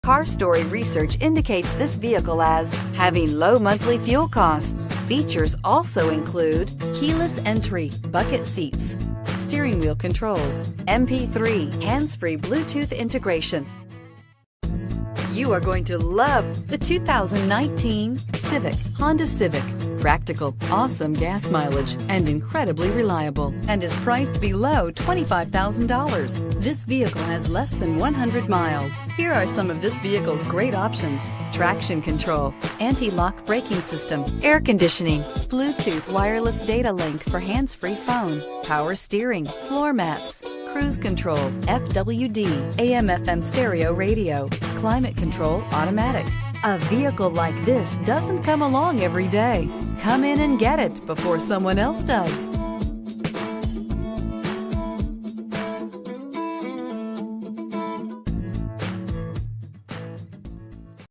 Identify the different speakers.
Speaker 1: Car Story research indicates this vehicle as having low monthly fuel costs. Features also include keyless entry, bucket seats, steering wheel controls, MP3, hands-free Bluetooth integration. You are going to love the 2019 Honda Civic. Practical, awesome gas mileage, and incredibly reliable, and is priced below $25,000. This vehicle has less than 100 miles. Here are some of this vehicle's great options: traction control, anti-lock braking system, air conditioning, Bluetooth wireless data link for hands-free phone, power steering, floor mats, cruise control, FWD, AM/FM stereo radio, climate control automatic. A vehicle like this doesn't come along every day. Come in and get it before someone else does.